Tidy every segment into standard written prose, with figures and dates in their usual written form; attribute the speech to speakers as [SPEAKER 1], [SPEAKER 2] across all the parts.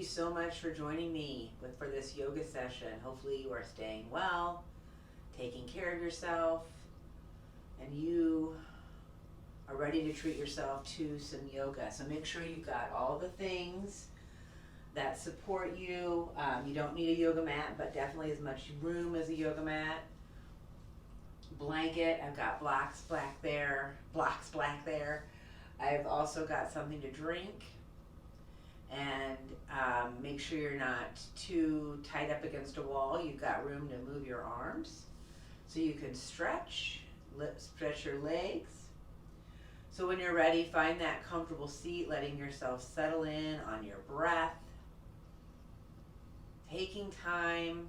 [SPEAKER 1] you so much for joining me for this yoga session. Hopefully you are staying well, taking care of yourself, and you are ready to treat yourself to some yoga. So make sure you've got all the things that support you. You don't need a yoga mat, but definitely as much room as a yoga mat. Blanket, I've got blocks black there. I've also got something to drink. And make sure you're not too tight up against a wall. You've got room to move your arms so you can stretch your legs. So when you're ready, find that comfortable seat, letting yourself settle in on your breath, taking time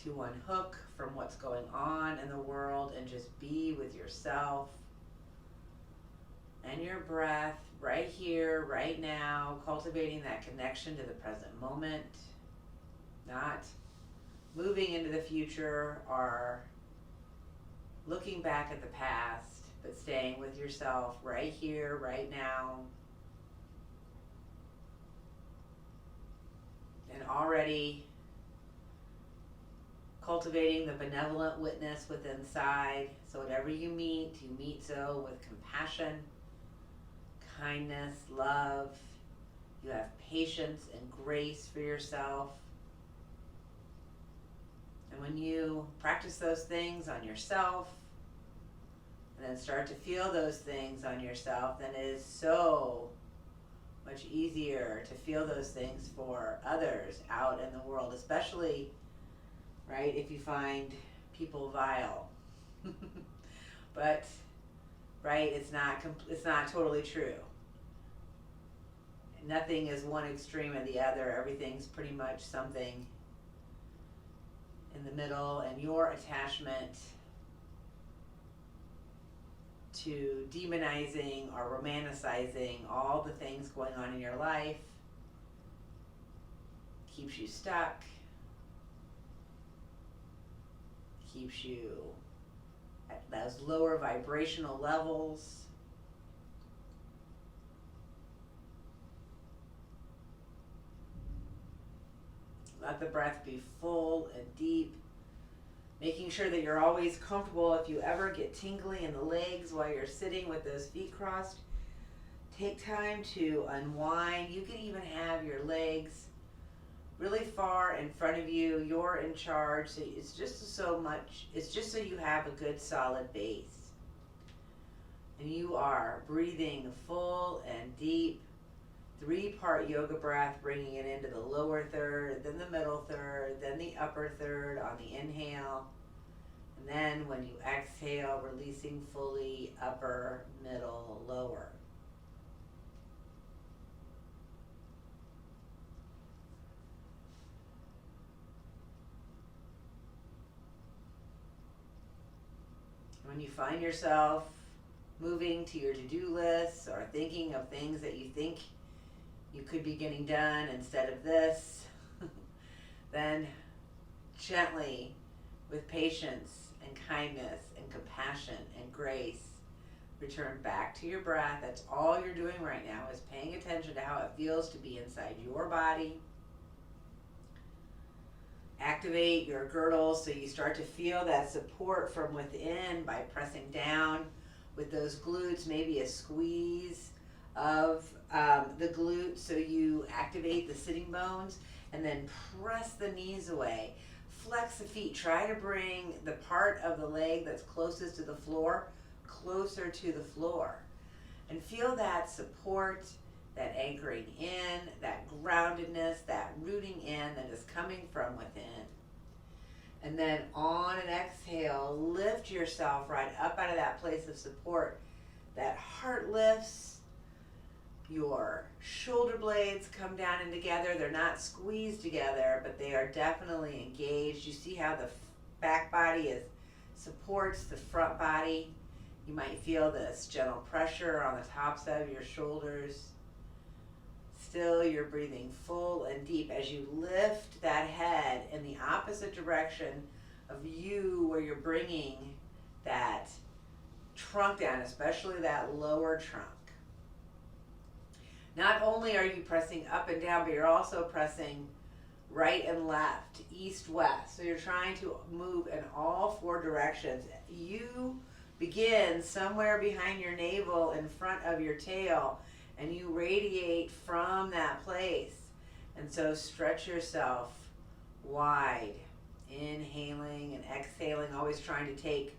[SPEAKER 1] to unhook from what's going on in the world and just be with yourself and your breath right here, right now, cultivating that connection to the present moment, not moving into the future or looking back at the past, but staying with yourself right here, right now. And already cultivating the benevolent witness within inside. So whatever you meet so with compassion, kindness, love. You have patience and grace for yourself. And when you practice those things on yourself, and then start to feel those things on yourself, then it is so much easier to feel those things for others out in the world, especially, right, if you find people vile. But, right, it's not totally true. Nothing is one extreme or the other. Everything's pretty much something in the middle, and your attachment to demonizing or romanticizing all the things going on in your life keeps you stuck, keeps you at those lower vibrational levels. Let the breath be full and deep, making sure that you're always comfortable. If you ever get tingly in the legs while you're sitting with those feet crossed, take time to unwind. You can even have your legs really far in front of you. You're in charge. So it's just so you have a good solid base. And you are breathing full and deep. 3-part yoga breath, bringing it into the lower third, then the middle third, then the upper third on the inhale. And then when you exhale, releasing fully upper, middle, lower. When you find yourself moving to your to-do lists or thinking of things that you think you could be getting done instead of this, then gently, with patience and kindness and compassion and grace, return back to your breath. That's all you're doing right now, is paying attention to how it feels to be inside your body. Activate your girdles so you start to feel that support from within by pressing down with those glutes, maybe a squeeze of the glutes so you activate the sitting bones, and then press the knees away. Flex the feet. Try to bring the part of the leg that's closest to the floor closer to the floor. And feel that support, that anchoring in, that groundedness, that rooting in that is coming from within. And then on an exhale, lift yourself right up out of that place of support. That heart lifts. Your shoulder blades come down and together. They're not squeezed together, but they are definitely engaged. You see how the back body supports the front body. You might feel this gentle pressure on the tops of your shoulders. Still, you're breathing full and deep as you lift that head in the opposite direction of you, where you're bringing that trunk down, especially that lower trunk. Not only are you pressing up and down, but you're also pressing right and left, east, west. So you're trying to move in all four directions. You begin somewhere behind your navel in front of your tail, and you radiate from that place. And so stretch yourself wide, inhaling and exhaling, always trying to take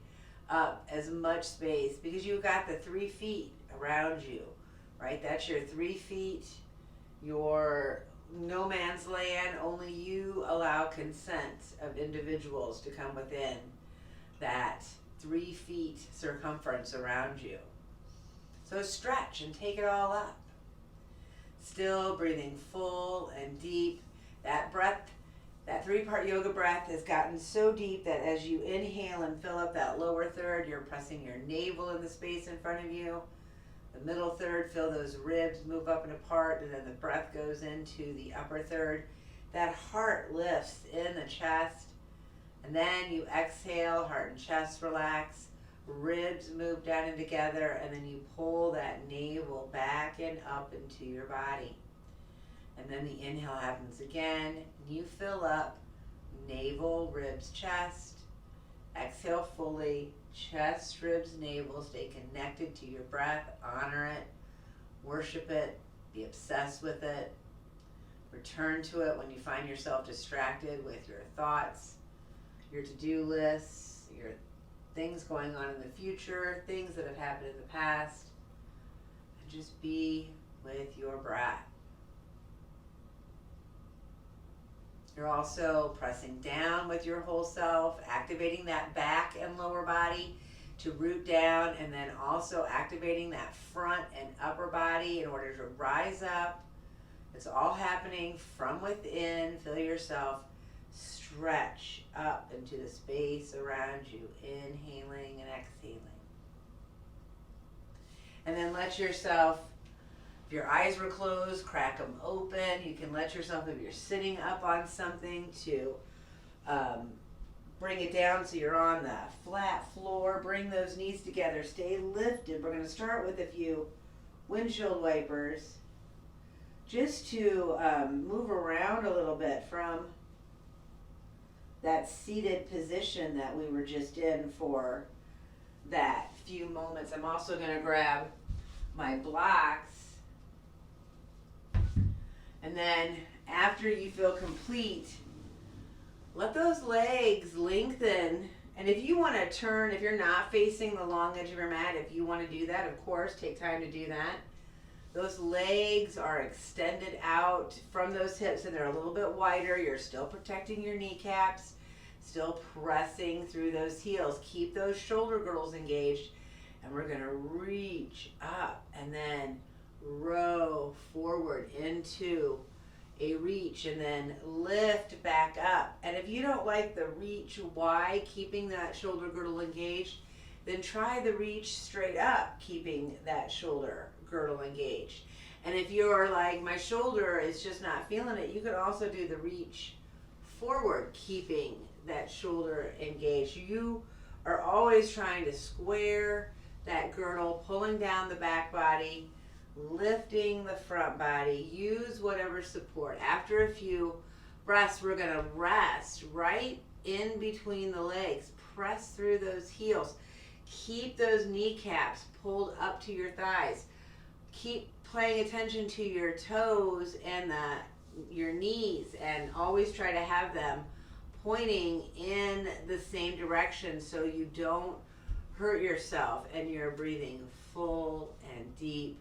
[SPEAKER 1] up as much space, because you've got the 3 feet around you, right? That's your 3 feet, your no man's land. Only you allow consent of individuals to come within that 3 feet circumference around you. So stretch and take it all up. Still breathing full and deep. That breath, that 3-part yoga breath has gotten so deep that as you inhale and fill up that lower third, you're pressing your navel in the space in front of you. The middle third, feel those ribs move up and apart, and then the breath goes into the upper third. That heart lifts in the chest, and then you exhale, heart and chest relax, ribs move down and together, and then you pull that navel back and up into your body. And then the inhale happens again, and you fill up, navel, ribs, chest. Exhale fully, chest, ribs, navel. Stay connected to your breath, honor it, worship it, be obsessed with it. Return to it when you find yourself distracted with your thoughts, your to-do lists, your things going on in the future, things that have happened in the past. And just be with your breath. You're also pressing down with your whole self, activating that back and lower body to root down, and then also activating that front and upper body in order to rise up. It's all happening from within. Feel yourself stretch up into the space around you, inhaling and exhaling. And then let yourself, if your eyes were closed, crack them open. You can let yourself, if you're sitting up on something, to bring it down so you're on the flat floor. Bring those knees together. Stay lifted. We're going to start with a few windshield wipers just to move around a little bit from that seated position that we were just in for that few moments. I'm also going to grab my blocks. And then after you feel complete, let those legs lengthen. And if you want to turn, if you're not facing the long edge of your mat, if you want to do that, of course, take time to do that. Those legs are extended out from those hips, and they're a little bit wider. You're still protecting your kneecaps, still pressing through those heels. Keep those shoulder girdles engaged, and we're going to reach up and then row forward into a reach, and then lift back up. And if you don't like the reach wide, keeping that shoulder girdle engaged, then try the reach straight up, keeping that shoulder girdle engaged. And if you're like, my shoulder is just not feeling it, you could also do the reach forward, keeping that shoulder engaged. You are always trying to square that girdle, pulling down the back body, lifting the front body. Use whatever support. After a few breaths, we're going to rest right in between the legs. Press through those heels. Keep those kneecaps pulled up to your thighs. Keep paying attention to your toes and your knees, and always try to have them pointing in the same direction so you don't hurt yourself, and you're breathing full and deep.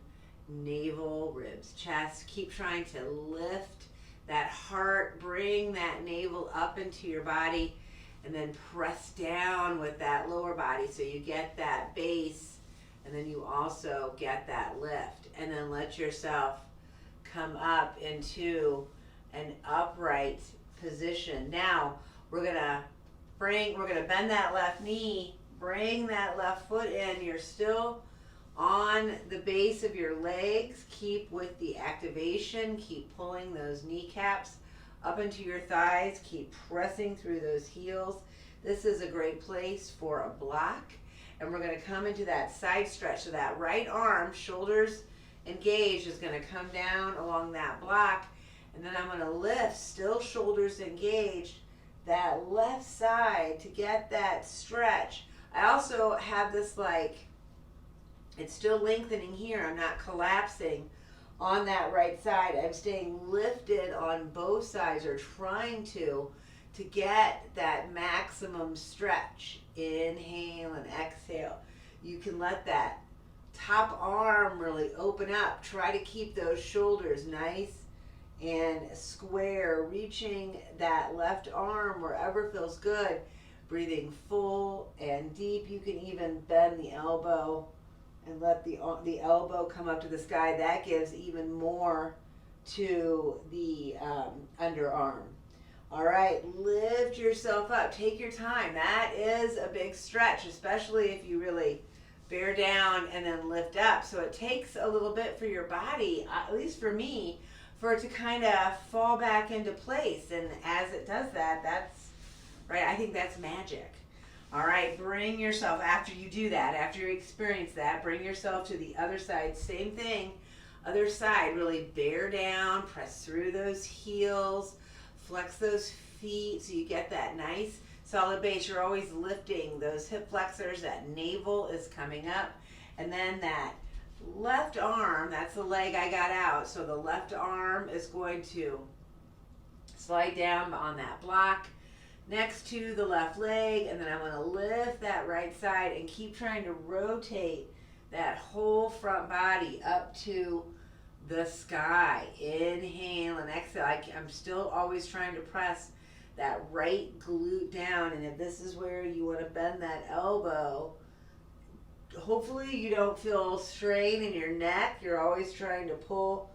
[SPEAKER 1] Navel, ribs, chest. Keep trying to lift that heart. Bring that navel up into your body, and then press down with that lower body so you get that base, and then you also get that lift. And then let yourself come up into an upright position. Now we're gonna bend that left knee, bring that left foot in. You're still on the base of your legs. Keep with the activation. Keep pulling those kneecaps up into your thighs. Keep pressing through those heels. This is a great place for a block. And we're going to come into that side stretch. So that right arm, shoulders engaged is going to come down along that block, and then I'm going to lift, still shoulders engaged, that left side to get that stretch. I also have this like, it's still lengthening here. I'm not collapsing on that right side. I'm staying lifted on both sides, or trying to get that maximum stretch. Inhale and exhale. You can let that top arm really open up. Try to keep those shoulders nice and square, reaching that left arm wherever feels good. Breathing full and deep. You can even bend the elbow and let the elbow come up to the sky. That gives even more to the underarm. All right, lift yourself up. Take your time. That is a big stretch, especially if you really bear down and then lift up. So it takes a little bit for your body, at least for me, for it to kind of fall back into place. And as it does that, that's, right, I think that's magic. All right, bring yourself, after you do that, after you experience that, bring yourself to the other side. Same thing, other side. Really bear down, press through those heels, flex those feet so you get that nice solid base. You're always lifting those hip flexors, that navel is coming up. And then that left arm, that's the leg I got out. So the left arm is going to slide down on that block next to the left leg, and then I'm going to lift that right side and keep trying to rotate that whole front body up to the sky. Inhale and exhale. I'm still always trying to press that right glute down, and if this is where you want to bend that elbow, hopefully you don't feel strain in your neck. You're always trying to pull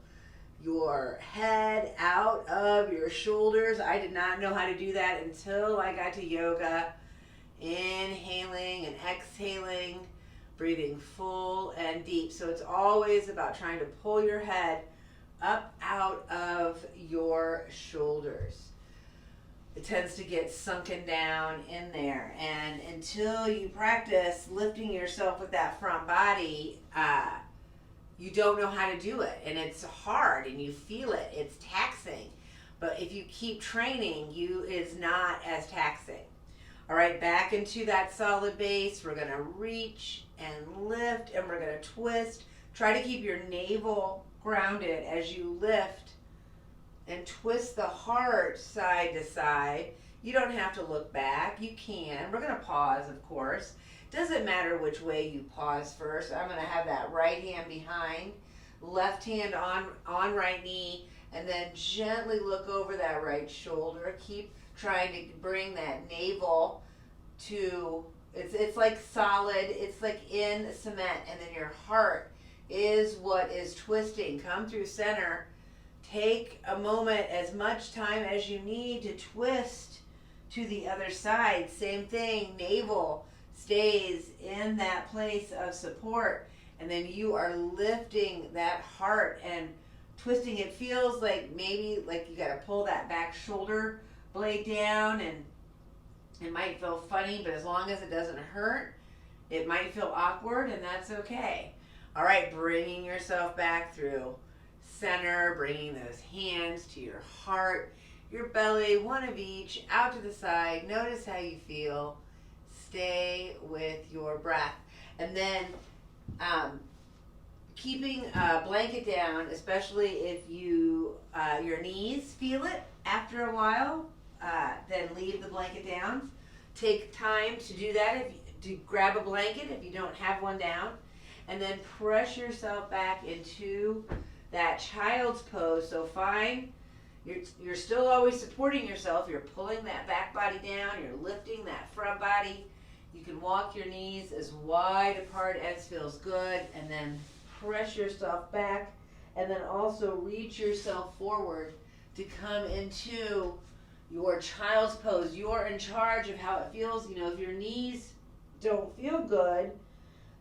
[SPEAKER 1] your head out of your shoulders. I did not know how to do that until I got to yoga. Inhaling and exhaling, breathing full and deep. So it's always about trying to pull your head up out of your shoulders. It tends to get sunken down in there, and until you practice lifting yourself with that front body, you don't know how to do it, and it's hard, and you feel it. It's taxing, but if you keep training, it's not as taxing. All right, back into that solid base. We're gonna reach and lift, and we're gonna twist. Try to keep your navel grounded as you lift, and twist the heart side to side. You don't have to look back. You can. We're gonna pause, of course. Doesn't matter which way you pause first. I'm going to have that right hand behind, left hand on right knee, and then gently look over that right shoulder. Keep trying to bring that navel to, it's like solid, it's like in cement, and then your heart is what is twisting. Come through center. Take a moment, as much time as you need to twist to the other side. Same thing, navel stays in that place of support, and then you are lifting that heart and twisting. It feels like maybe like you got to pull that back shoulder blade down, and it might feel funny, but as long as it doesn't hurt, it might feel awkward, and that's okay. All right, bringing yourself back through center, bringing those hands to your heart, your belly, one of each, out to the side. Notice how you feel. Stay with your breath. And then keeping a blanket down, especially if your knees feel it after a while, then leave the blanket down. Take time to do that, to grab a blanket if you don't have one down, and then press yourself back into that child's pose. So fine, you're still always supporting yourself. You're pulling that back body down. You're lifting that front body. You can walk your knees as wide apart as feels good, and then press yourself back, and then also reach yourself forward to come into your child's pose. You're in charge of how it feels. You know, if your knees don't feel good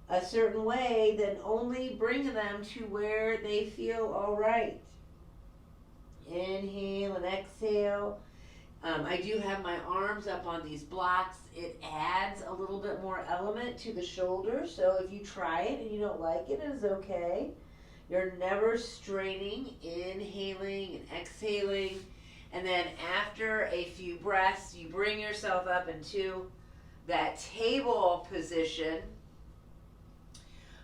[SPEAKER 1] a certain way, then only bring them to where they feel all right. Inhale and exhale. I do have my arms up on these blocks. It adds a little bit more element to the shoulder. So if you try it and you don't like it, it is okay. You're never straining, inhaling and exhaling. And then after a few breaths, you bring yourself up into that table position.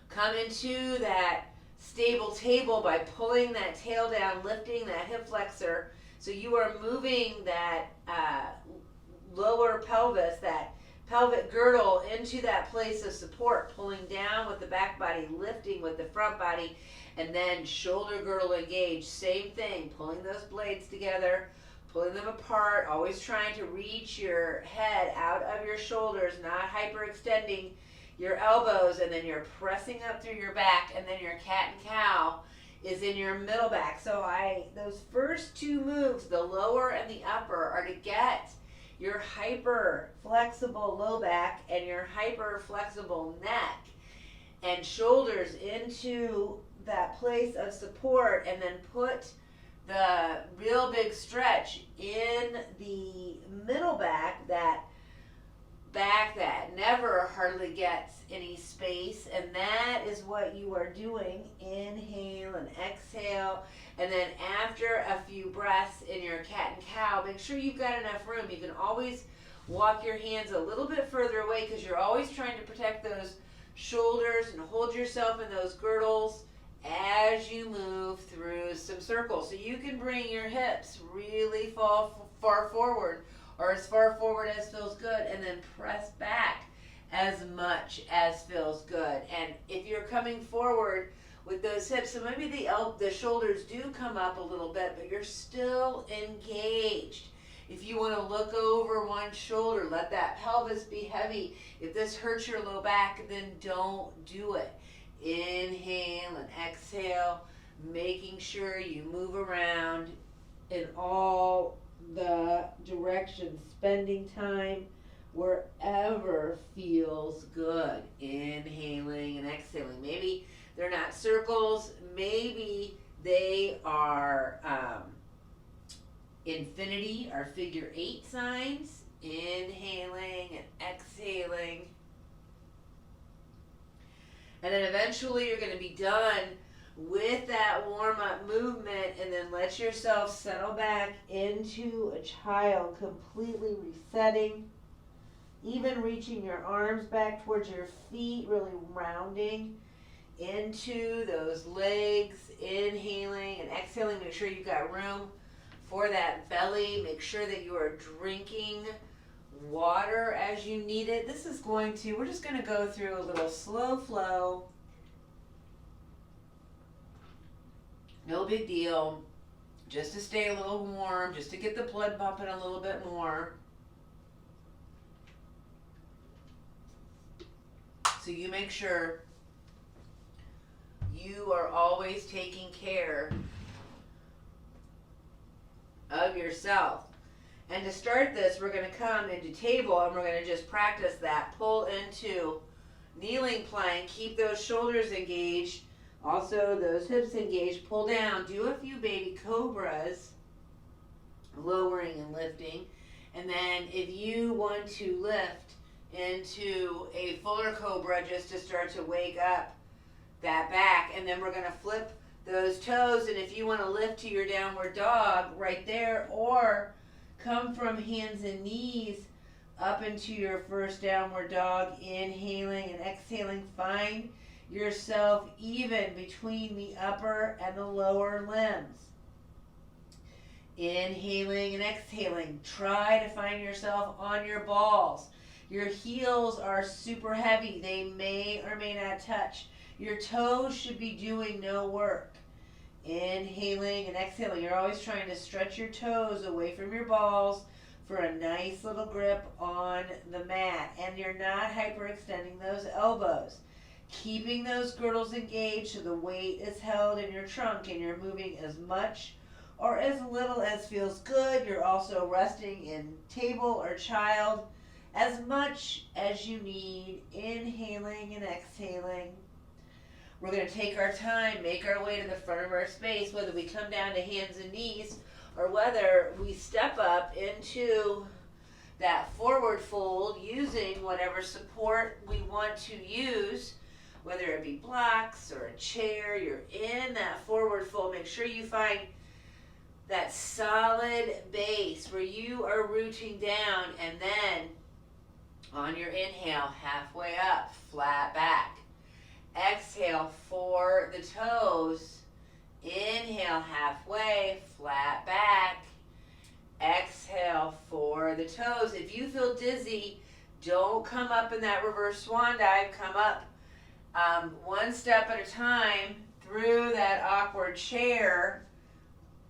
[SPEAKER 1] Come into that stable table by pulling that tail down, lifting that hip flexor. So you are moving that lower pelvis, that pelvic girdle into that place of support, pulling down with the back body, lifting with the front body, and then shoulder girdle engaged. Same thing, pulling those blades together, pulling them apart, always trying to reach your head out of your shoulders, not hyperextending your elbows, and then you're pressing up through your back, and then your cat and cow is in your middle back. So those first two moves, the lower and the upper, are to get your hyper flexible low back and your hyper flexible neck and shoulders into that place of support, and then put the real big stretch in the middle back, that never hardly gets any space. And that is what you are doing. Inhale and exhale. And then after a few breaths in your cat and cow, make sure you've got enough room. You can always walk your hands a little bit further away, because you're always trying to protect those shoulders and hold yourself in those girdles as you move through some circles. So you can bring your hips really far forward, or as far forward as feels good, and then press back as much as feels good. And if you're coming forward with those hips, so maybe the shoulders do come up a little bit, but you're still engaged. If you want to look over one shoulder, let that pelvis be heavy. If this hurts your low back, then don't do it. Inhale and exhale, making sure you move around in all the directions, spending time wherever feels good. Inhaling and exhaling. Maybe they're not circles, maybe they are infinity or figure 8 signs. Inhaling and exhaling. And then eventually you're going to be done with that warm-up movement, and then let yourself settle back into a child, completely resetting, even reaching your arms back towards your feet, really rounding into those legs, inhaling and exhaling. Make sure you've got room for that belly. Make sure that you are drinking water as you need it. We're just going to go through a little slow flow. No big deal. Just to stay a little warm, just to get the blood pumping a little bit more. So you make sure you are always taking care of yourself. And to start this, we're going to come into table, and we're going to just practice that. Pull into kneeling plank. Keep those shoulders engaged. Also, those hips engaged. Pull down. Do a few baby cobras, lowering and lifting. And then if you want to lift into a fuller cobra, just to start to wake up that back. And then we're going to flip those toes. And if you want to lift to your downward dog right there, or come from hands and knees up into your first downward dog, inhaling and exhaling. Find yourself even between the upper and the lower limbs. Inhaling and exhaling. Try to find yourself on your balls. Your heels are super heavy. They may or may not touch. Your toes should be doing no work. Inhaling and exhaling. You're always trying to stretch your toes away from your balls for a nice little grip on the mat. And you're not hyperextending those elbows. Keeping those girdles engaged so the weight is held in your trunk, and you're moving as much or as little as feels good. You're also resting in table or child as much as you need. Inhaling and exhaling. We're going to take our time, make our way to the front of our space, whether we come down to hands and knees or whether we step up into that forward fold using whatever support we want to use, whether it be blocks or a chair, you're in that forward fold. Make sure you find that solid base where you are rooting down, and then on your inhale, halfway up, flat back. Exhale for the toes. Inhale halfway, flat back. Exhale for the toes. If you feel dizzy, don't come up in that reverse swan dive. Come up one step at a time through that awkward chair,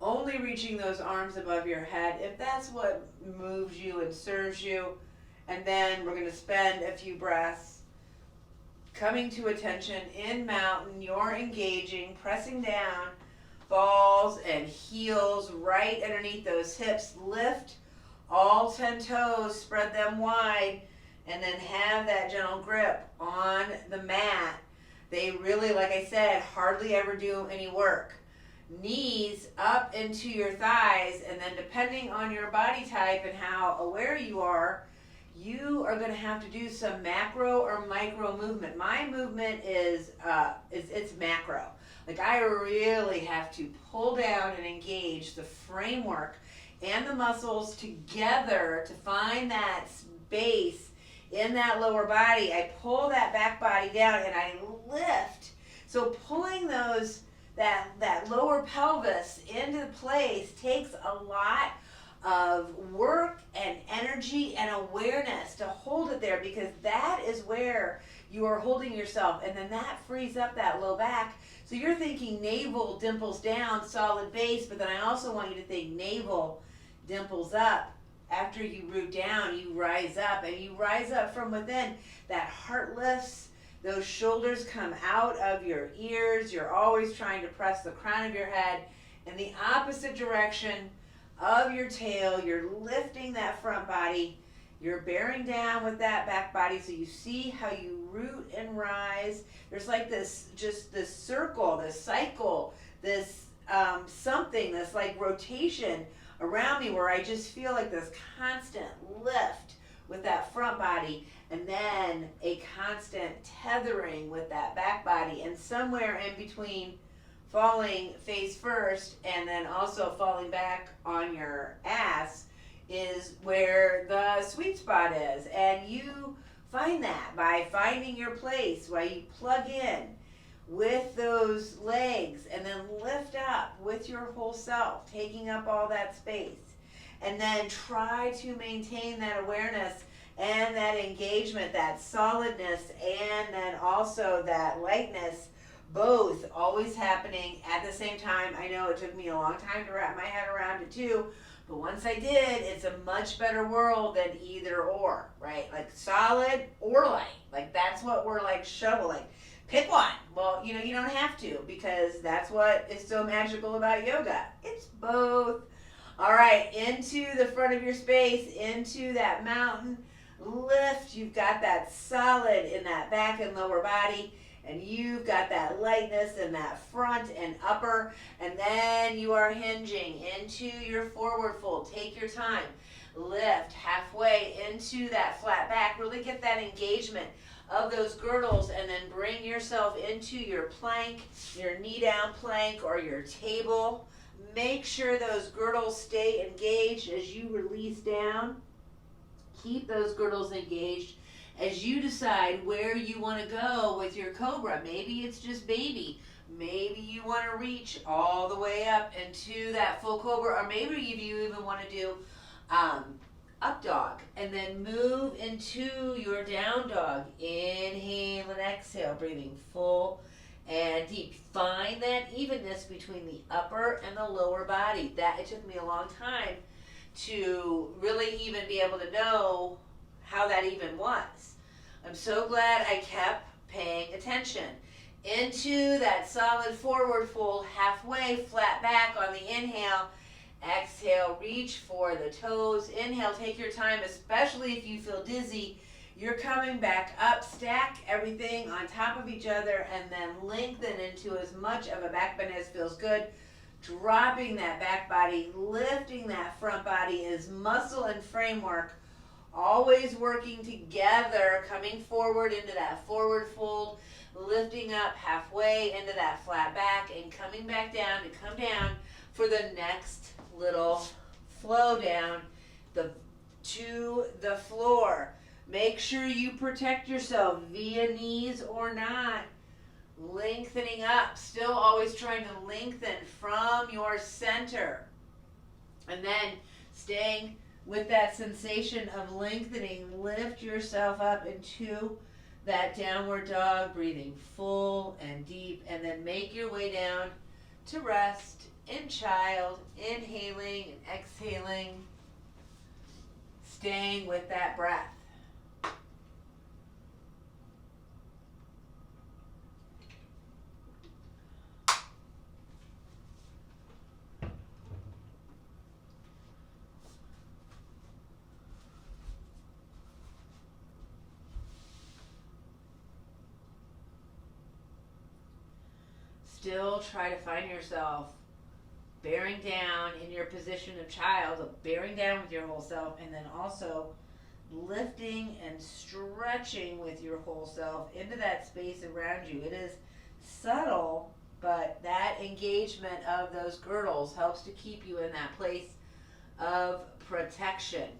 [SPEAKER 1] only reaching those arms above your head if that's what moves you and serves you. And then we're going to spend a few breaths coming to attention in mountain. You're engaging, pressing down, balls and heels right underneath those hips. Lift all 10 toes, spread them wide, and then have that gentle grip on the mat. They really, like I said, hardly ever do any work. Knees up into your thighs, and then depending on your body type and how aware you are going to have to do some macro or micro movement. My movement is it's macro. Like, I really have to pull down and engage the framework and the muscles together to find that space in that lower body. I pull that back body down and I lift. So pulling that lower pelvis into place takes a lot of work and energy and awareness to hold it there, because that is where you are holding yourself, and then that frees up that low back. So you're thinking navel dimples down, solid base, but then I also want you to think navel dimples up. After you root down, you rise up, and you rise up from within. That heart lifts, those shoulders come out of your ears. You're always trying to press the crown of your head in the opposite direction of your tail. You're lifting that front body. You're bearing down with that back body, so you see how you root and rise. There's like this circle, this cycle, this something, this like rotation around me where I just feel like this constant lift with that front body, and then a constant tethering with that back body, and somewhere in between falling face first and then also falling back on your ass is where the sweet spot is. And you find that by finding your place, while you plug in with those legs and then lift up with your whole self, taking up all that space. And then try to maintain that awareness and that engagement, that solidness, and then also that lightness, both always happening at the same time. I know it took me a long time to wrap my head around it too, but once I did, it's a much better world than either or, right? Like solid or light. Like, that's what we're like shoveling. Pick one. Well, you don't have to, because that's what is so magical about yoga. It's both. All right, into the front of your space, into that mountain lift. You've got that solid in that back and lower body, and you've got that lightness in that front and upper, and then you are hinging into your forward fold. Take your time. Lift halfway into that flat back. Really get that engagement of those girdles, and then bring yourself into your plank, your knee down plank, or your table. Make sure those girdles stay engaged as you release down. Keep those girdles engaged as you decide where you want to go with your cobra. Maybe it's just baby. Maybe you want to reach all the way up into that full cobra, or maybe you even want to do up dog, and then move into your down dog. Inhale and exhale, breathing full and deep. Find that evenness between the upper and the lower body. That, it took me a long time to really even be able to know how that even was. I'm so glad I kept paying attention. Into that solid forward fold, halfway, flat back on the inhale. Exhale, reach for the toes. Inhale, take your time, especially if you feel dizzy. You're coming back up, stack everything on top of each other, and then lengthen into as much of a back bend as feels good. Dropping that back body, lifting that front body is muscle and framework, always working together, coming forward into that forward fold. lifting up halfway into that flat back and coming back down to come down for the next little flow down to the floor. Make sure you protect yourself via knees or not. Lengthening up, still always trying to lengthen from your center. And then staying with that sensation of lengthening, lift yourself up into that downward dog, breathing full and deep, and then make your way down to rest in child, inhaling and exhaling, staying with that breath. Still try to find yourself bearing down in your position of child, bearing down with your whole self, and then also lifting and stretching with your whole self into that space around you. It is subtle, but that engagement of those girdles helps to keep you in that place of protection.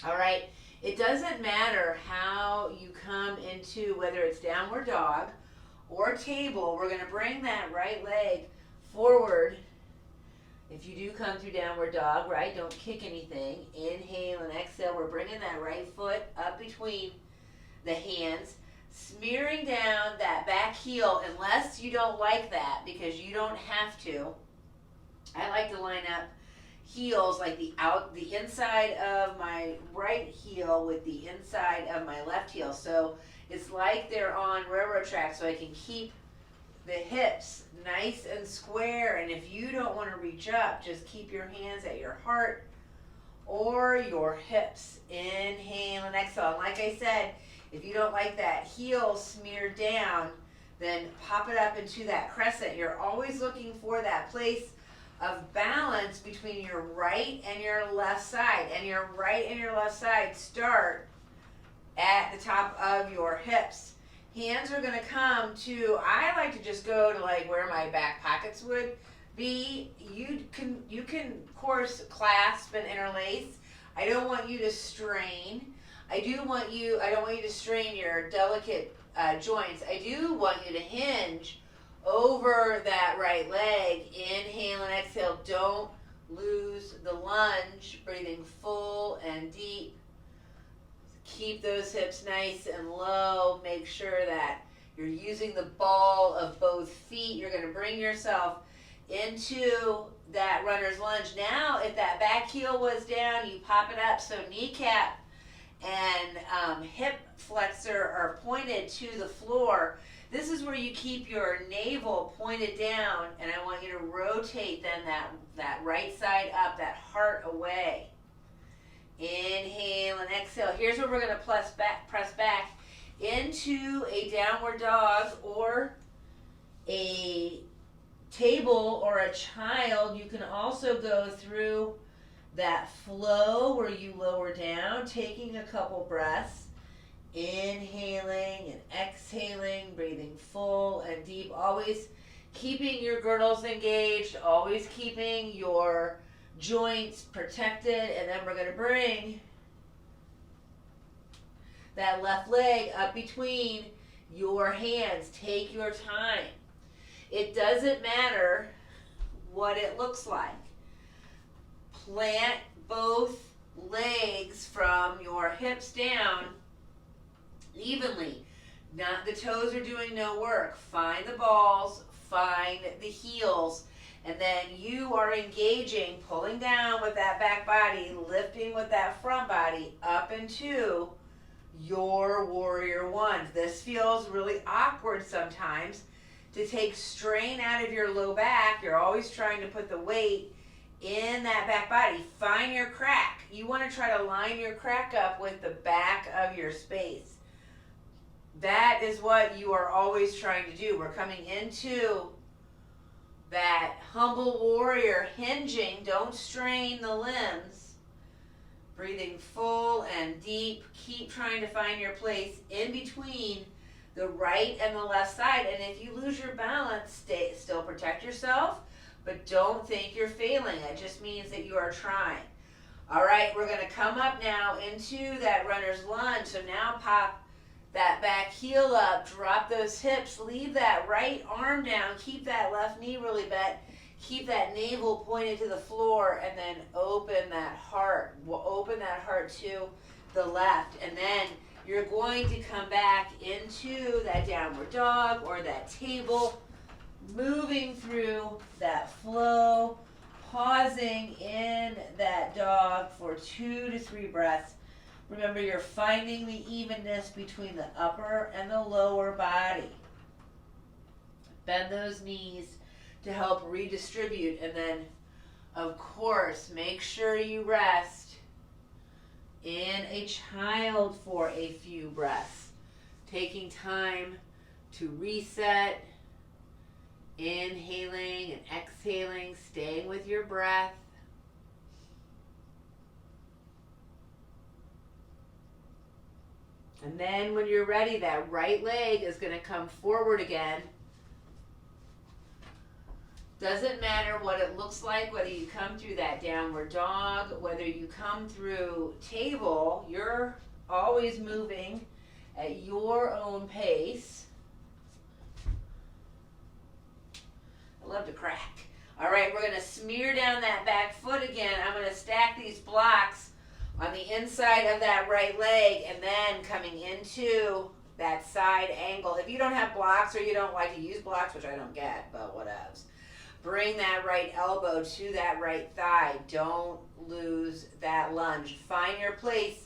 [SPEAKER 1] All right, it doesn't matter how you come into, whether it's downward dog or table, we're going to bring that right leg forward. If you do come through downward dog, right, don't kick anything. Inhale and exhale. We're bringing that right foot up between the hands, smearing down that back heel, unless you don't like that, because you don't have to. I like to line up heels like the inside of my right heel with the inside of my left heel. So it's like they're on railroad tracks, so I can keep the hips nice and square. And if you don't want to reach up, just keep your hands at your heart or your hips. Inhale and exhale. And like I said, if you don't like that heel smeared down, then pop it up into that crescent. You're always looking for that place of balance between your right and your left side. And your right and your left side start at the top of your hips. Hands are going to come to, I like to just go to like where my back pockets would be. You can of course clasp and interlace. I don't want you to strain. I don't want you to strain your delicate joints. I do want you to hinge over that right leg. Inhale and exhale. Don't lose the lunge. Breathing full and deep. Keep those hips nice and low. Make sure that you're using the ball of both feet. You're going to bring yourself into that runner's lunge. Now, if that back heel was down, you pop it up. So kneecap and hip flexor are pointed to the floor. This is where you keep your navel pointed down, and I want you to rotate then that right side up, that heart away. Inhale and exhale. Here's where we're going to press back into a downward dog or a table or a child. You can also go through that flow where you lower down, taking a couple breaths, inhaling and exhaling, breathing full and deep, always keeping your girdles engaged, always keeping your joints protected. And then we're going to bring that left leg up between your hands. Take your time. It doesn't matter what it looks like. Plant both legs from your hips down evenly. Not the toes are doing no work. Find the balls, find the heels. And then you are engaging, pulling down with that back body, lifting with that front body up into your warrior one. This feels really awkward sometimes to take strain out of your low back. You're always trying to put the weight in that back body. Find your crack. You want to try to line your crack up with the back of your space. That is what you are always trying to do. We're coming into that humble warrior, hinging. Don't strain the limbs. Breathing full and deep. Keep trying to find your place in between the right and the left side. And if you lose your balance, still protect yourself, but don't think you're failing. It just means that you are trying. All right, we're gonna come up now into that runner's lunge. So now pop that back heel up, drop those hips, leave that right arm down, keep that left knee really bent, keep that navel pointed to the floor, and then open that heart. We'll open that heart to the left, and then you're going to come back into that downward dog or that table, moving through that flow, pausing in that dog for 2 to 3 breaths. Remember, you're finding the evenness between the upper and the lower body. Bend those knees to help redistribute, and then, of course, make sure you rest in a child for a few breaths. Taking time to reset, inhaling and exhaling, staying with your breath. And then when you're ready, that right leg is going to come forward again. Doesn't matter what it looks like, whether you come through that downward dog, whether you come through table, you're always moving at your own pace. I love to crack. All right, we're going to smear down that back foot again. I'm going to stack these blocks on the inside of that right leg, and then coming into that side angle. If you don't have blocks or you don't like to use blocks, which I don't get, but whatevs, bring that right elbow to that right thigh. Don't lose that lunge. Find your place,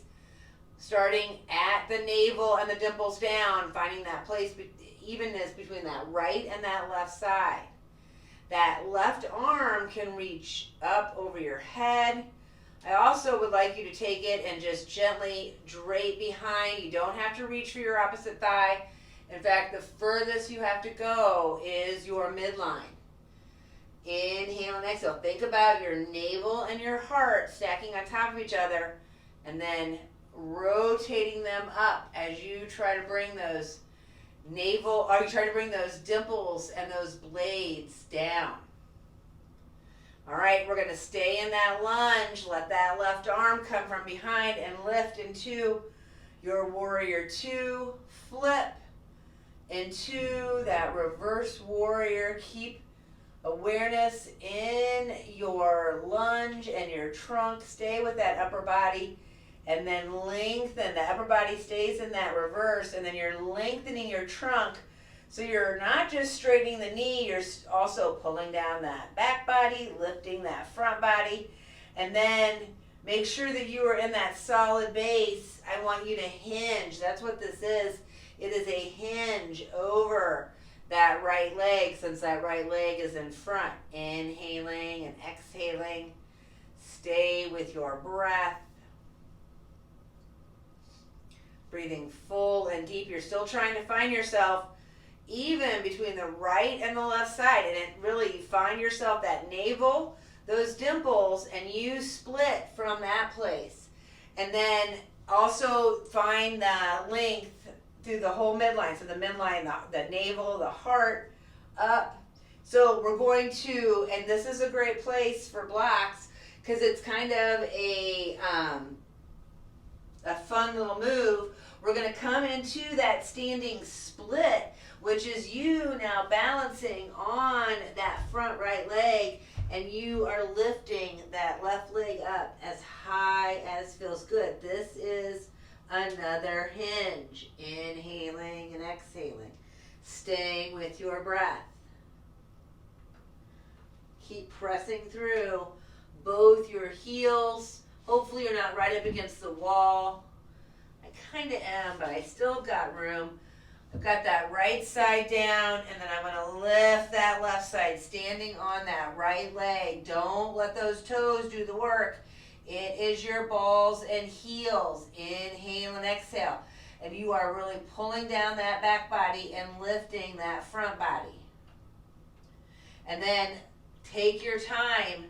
[SPEAKER 1] starting at the navel and the dimples down, finding that place, evenness between that right and that left side. That left arm can reach up over your head. I also would like you to take it and just gently drape behind. You don't have to reach for your opposite thigh. In fact, the furthest you have to go is your midline. Inhale and exhale. Think about your navel and your heart stacking on top of each other, and then rotating them up as you try to bring those those dimples and those blades down. All right, we're going to stay in that lunge. Let that left arm come from behind and lift into your warrior two. Flip into that reverse warrior. Keep awareness in your lunge and your trunk. Stay with that upper body, and then lengthen. The upper body stays in that reverse, and then you're lengthening your trunk. So you're not just straightening the knee, you're also pulling down that back body, lifting that front body, and then make sure that you are in that solid base. I want you to hinge. That's what this is. It is a hinge over that right leg, since that right leg is in front. Inhaling and exhaling. Stay with your breath. Breathing full and deep. You're still trying to find yourself even between the right and the left side, and it really, you find yourself that navel, those dimples, and you split from that place. And then also find the length through the whole midline. So the midline, the navel, the heart, up. So we're going to, and this is a great place for blocks because it's kind of a fun little move. We're going to come into that standing split, which is you now balancing on that front right leg, and you are lifting that left leg up as high as feels good. This is another hinge. Inhaling and exhaling. Staying with your breath. Keep pressing through both your heels. Hopefully you're not right up against the wall. I kind of am, but I still got room. I've got that right side down, and then I'm going to lift that left side, standing on that right leg. Don't let those toes do the work. It is your balls and heels. Inhale and exhale. And you are really pulling down that back body and lifting that front body. And then take your time.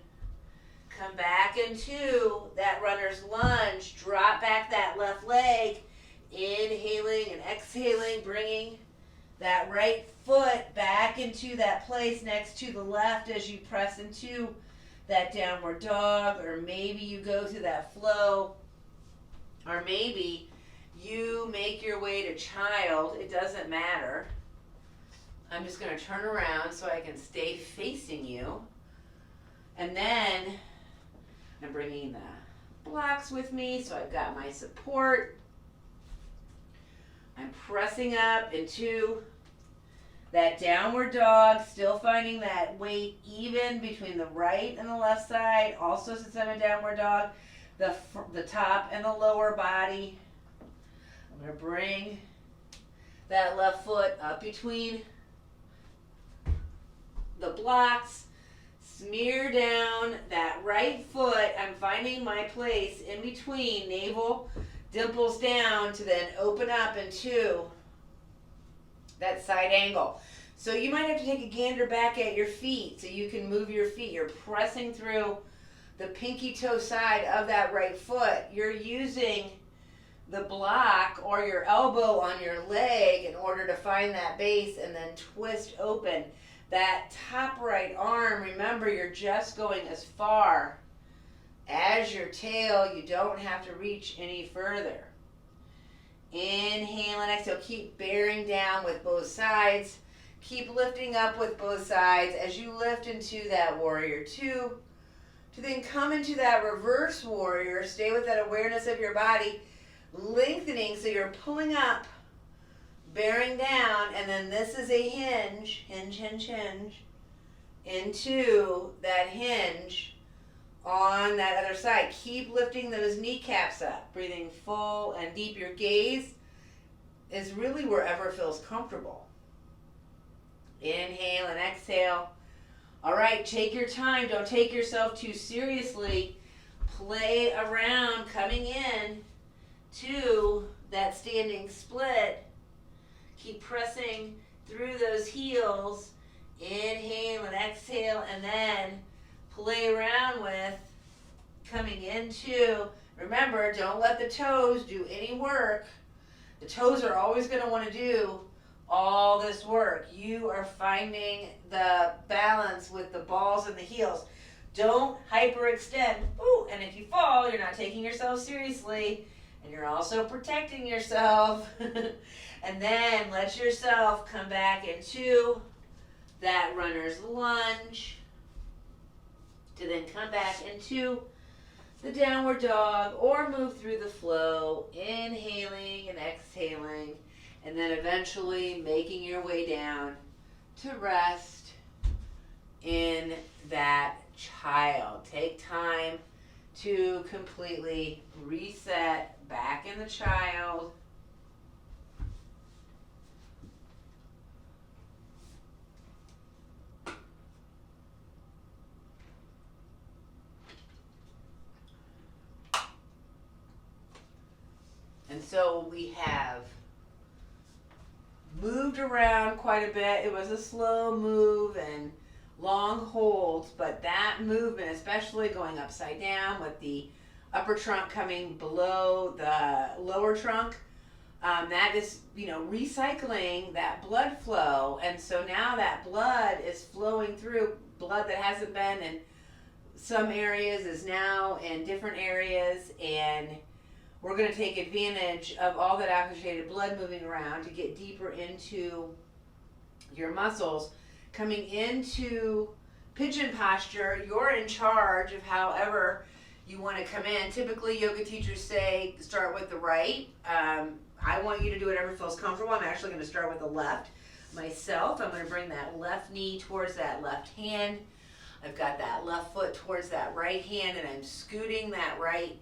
[SPEAKER 1] Come back into that runner's lunge. Drop back that left leg. Inhaling and exhaling, bringing that right foot back into that place next to the left as you press into that downward dog, or maybe you go through that flow, or maybe you make your way to child. It doesn't matter. I'm just going to turn around so I can stay facing you. And then I'm bringing the blocks with me, so I've got my support. I'm pressing up into that downward dog, still finding that weight even between the right and the left side. Also, since I'm a downward dog, the top and the lower body. I'm going to bring that left foot up between the blocks, smear down that right foot. I'm finding my place in between, navel dimples down to then open up into that side angle. So you might have to take a gander back at your feet so you can move your feet. You're pressing through the pinky toe side of that right foot. You're using the block or your elbow on your leg in order to find that base and then twist open. That top right arm, remember, you're just going as far as your tail. You don't have to reach any further. Inhale and exhale. Keep bearing down with both sides. Keep lifting up with both sides as you lift into that warrior two, to then come into that reverse warrior. Stay with that awareness of your body, lengthening so you're pulling up, bearing down, and then this is a hinge, hinge, hinge, hinge, into that hinge on that other side. Keep lifting those kneecaps up, breathing full and deep. Your gaze is really wherever feels comfortable. Inhale and exhale. All right, take your time. Don't take yourself too seriously. Play around, coming in to that standing split. Keep pressing through those heels. Inhale and exhale, and then play around with coming into, remember, don't let the toes do any work. The toes are always going to want to do all this work. You are finding the balance with the balls and the heels. Don't hyperextend. Ooh, and if you fall, you're not taking yourself seriously, and you're also protecting yourself. And then let yourself come back into that runner's lunge, to then come back into the downward dog or move through the flow, inhaling and exhaling, and then eventually making your way down to rest in that child. Take time to completely reset back in the child. And so we have moved around quite a bit. It was a slow move and long holds, but that movement, especially going upside down with the upper trunk coming below the lower trunk, that is, recycling that blood flow. And so now that blood is flowing through. Blood that hasn't been in some areas is now in different areas, and we're going to take advantage of all that oxygenated blood moving around to get deeper into your muscles. Coming into pigeon posture, you're in charge of however you want to come in. Typically, yoga teachers say start with the right. I want you to do whatever feels comfortable. I'm actually going to start with the left myself. I'm going to bring that left knee towards that left hand. I've got that left foot towards that right hand, and I'm scooting that right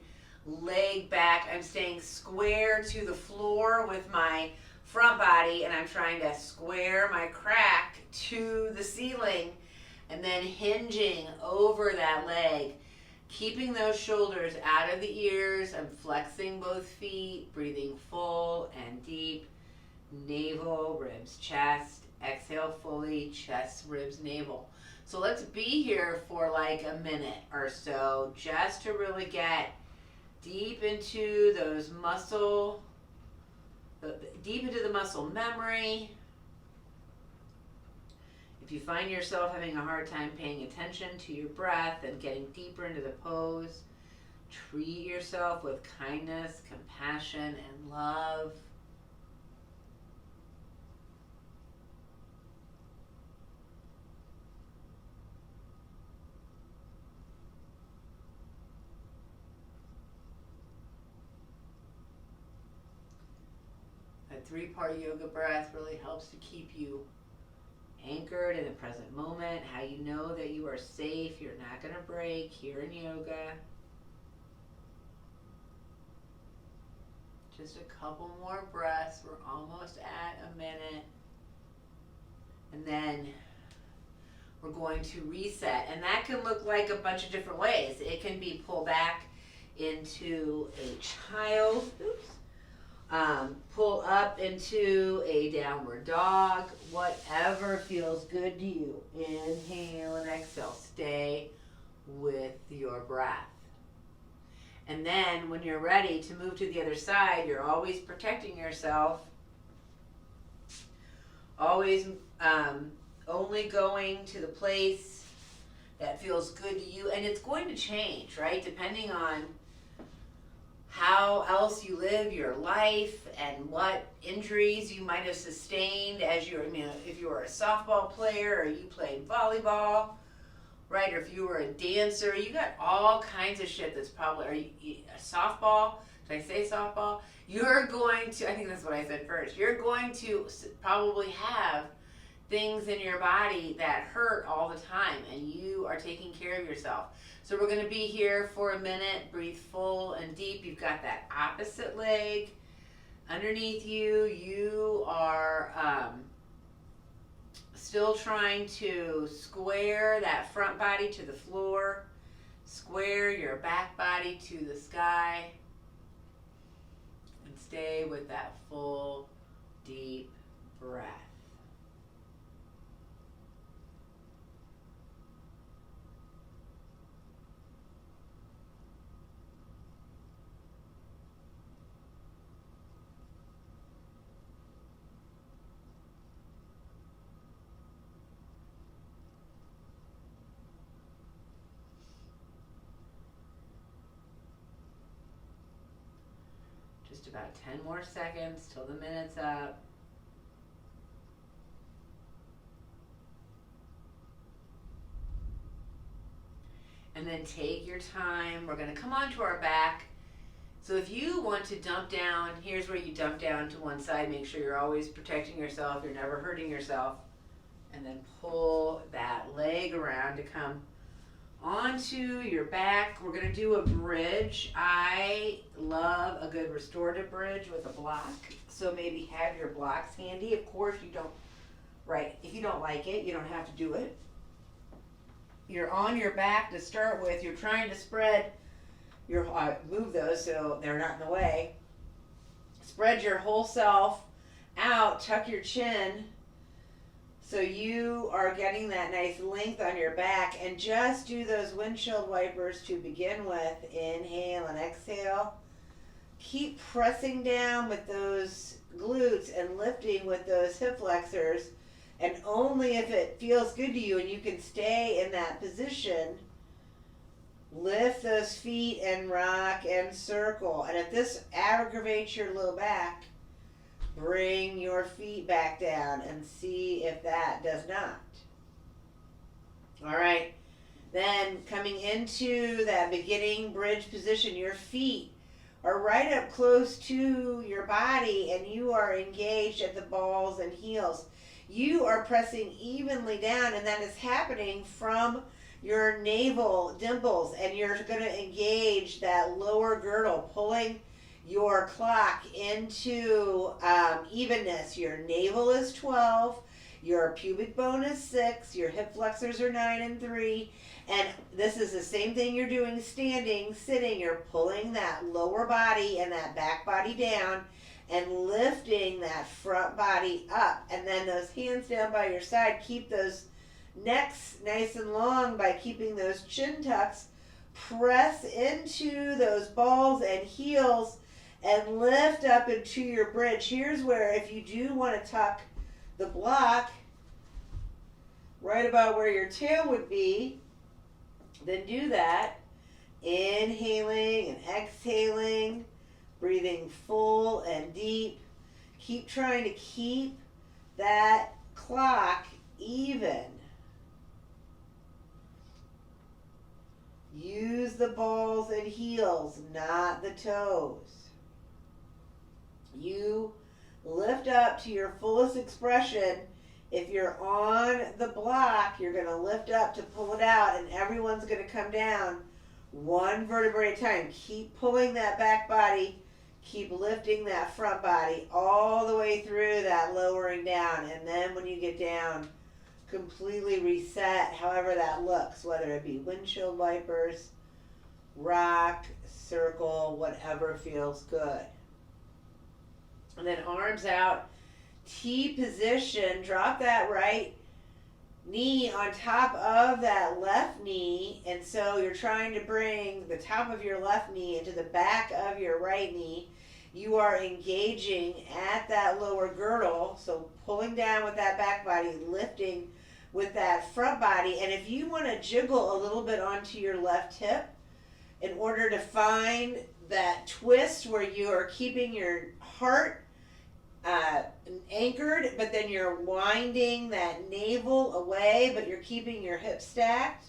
[SPEAKER 1] leg back. I'm staying square to the floor with my front body, and I'm trying to square my crack to the ceiling, and then hinging over that leg, keeping those shoulders out of the ears. I'm flexing both feet, breathing full and deep. Navel, ribs, chest. Exhale fully, chest, ribs, navel. So let's be here for like a minute or so, just to really get deep into those deep into the muscle memory, If you find yourself having a hard time paying attention to your breath and getting deeper into the pose, treat yourself with kindness, compassion, and love. A 3-part yoga breath really helps to keep you anchored in the present moment, how you know that you are safe, you're not going to break here in yoga. Just a couple more breaths. We're almost at a minute. And then we're going to reset. And that can look like a bunch of different ways. It can be pull back into a child. Pull up into a downward dog. Whatever feels good to you. Inhale and exhale. Stay with your breath. And then when you're ready to move to the other side, you're always protecting yourself. Always only going to the place that feels good to you. And it's going to change, right? Depending on how else you live your life and what injuries you might have sustained as you were, if you were a softball player or you played volleyball, right? Or if you were a dancer, you got all kinds of shit that's probably, a softball, did I say softball? You're going to, I think that's what I said first, you're going to probably have things in your body that hurt all the time, and you are taking care of yourself. So we're going to be here for a minute. Breathe full and deep. You've got that opposite leg underneath you. You are still trying to square that front body to the floor. Square your back body to the sky. And stay with that full, deep breath. Just about 10 more seconds till the minute's up. And then take your time. We're going to come onto our back. So if you want to dump down, here's where you dump down to one side. Make sure you're always protecting yourself. You're never hurting yourself. And then pull that leg around to come onto your back. We're going to do a bridge. I love a good restorative bridge with a block. So maybe have your blocks handy. Of course, you don't, right, if you don't like it, you don't have to do it. You're on your back to start with. You're trying to spread your, move those so they're not in the way. Spread your whole self out. Tuck your chin. So you are getting that nice length on your back, and just do those windshield wipers to begin with. Inhale and exhale. Keep pressing down with those glutes and lifting with those hip flexors, and only if it feels good to you and you can stay in that position, lift those feet and rock and circle. And if this aggravates your low back, bring your feet back down and see if that does not. All right. Then coming into that beginning bridge position, your feet are right up close to your body and you are engaged at the balls and heels. You are pressing evenly down, and that is happening from your navel dimples, and you're going to engage that lower girdle, pulling your clock into evenness. Your navel is 12, your pubic bone is 6, your hip flexors are 9 and 3, and this is the same thing you're doing standing, sitting. You're pulling that lower body and that back body down and lifting that front body up, and then those hands down by your side. Keep those necks nice and long by keeping those chin tucks. Press into those balls and heels and lift up into your bridge. Here's where, if you do want to tuck the block, right about where your tail would be. Then do that. Inhaling and exhaling, breathing full and deep. Keep trying to keep that clock even. Use the balls and heels, not the toes. You lift up to your fullest expression. If you're on the block, you're going to lift up to pull it out, and everyone's going to come down one vertebrae at a time. Keep pulling that back body. Keep lifting that front body all the way through that lowering down. And then when you get down, completely reset however that looks, whether it be windshield wipers, rock, circle, whatever feels good. And then arms out, T position, drop that right knee on top of that left knee, and so you're trying to bring the top of your left knee into the back of your right knee. You are engaging at that lower girdle, so pulling down with that back body, lifting with that front body. And if you want to jiggle a little bit onto your left hip in order to find that twist where you are keeping your heart anchored, but then you're winding that navel away, but you're keeping your hips stacked.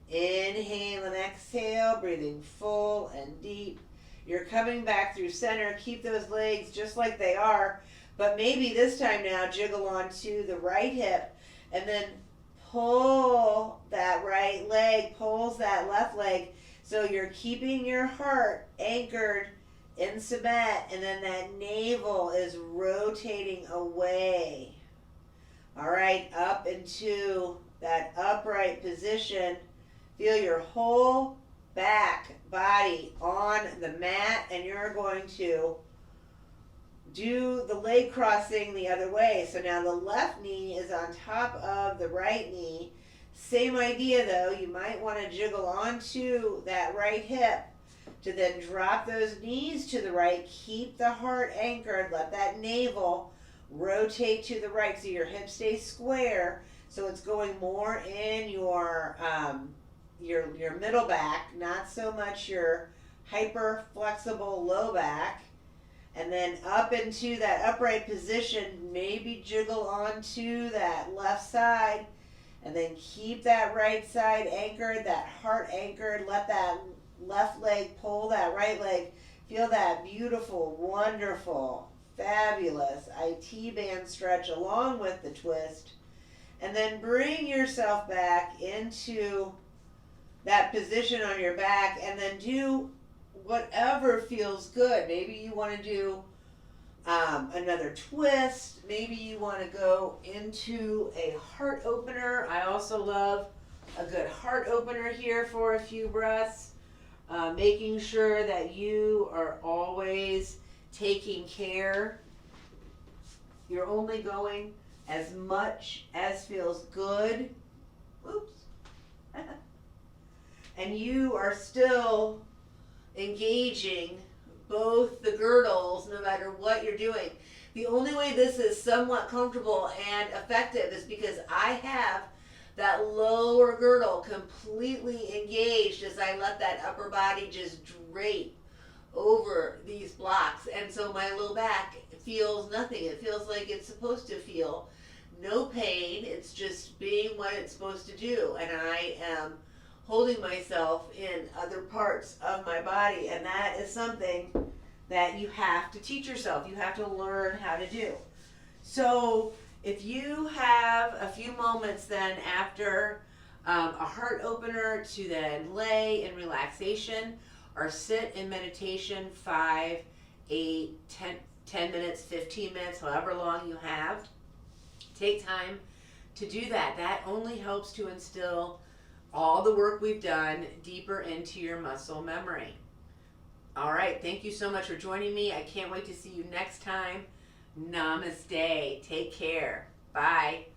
[SPEAKER 1] Inhale and exhale, breathing full and deep. You're coming back through center. Keep those legs just like they are, but maybe this time now jiggle onto the right hip and then pull that right leg, pulls that left leg, so you're keeping your heart anchored in cement, and then that navel is rotating away. All right, up into that upright position. Feel your whole back body on the mat, and you're going to do the leg crossing the other way. So now the left knee is on top of the right knee. Same idea though, you might want to jiggle onto that right hip to then drop those knees to the right. Keep the heart anchored. Let that navel rotate to the right so your hips stay square. So it's going more in your middle back, not so much your hyper flexible low back. And then up into that upright position, maybe jiggle onto that left side, and then keep that right side anchored, that heart anchored. Let that left leg pull that right leg. Feel that beautiful, wonderful, fabulous IT band stretch along with the twist. And then bring yourself back into that position on your back, and then do whatever feels good. Maybe you want to do another twist. Maybe you want to go into a heart opener. I also love a good heart opener here for a few breaths. Making sure that you are always taking care. You're only going as much as feels good. Oops. And you are still engaging both the girdles no matter what you're doing. The only way this is somewhat comfortable and effective is because I have that lower girdle completely engaged as I let that upper body just drape over these blocks. And so my low back feels nothing. It feels like it's supposed to feel. No pain. It's just being what it's supposed to do. And I am holding myself in other parts of my body, and that is something that you have to teach yourself. You have to learn how to do. So if you have a few moments then after a heart opener to then lay in relaxation or sit in meditation 5, 8, 10 minutes, 15 minutes, however long you have, take time to do that. That only helps to instill all the work we've done deeper into your muscle memory. All right, thank you so much for joining me. I can't wait to see you next time. Namaste. Take care. Bye.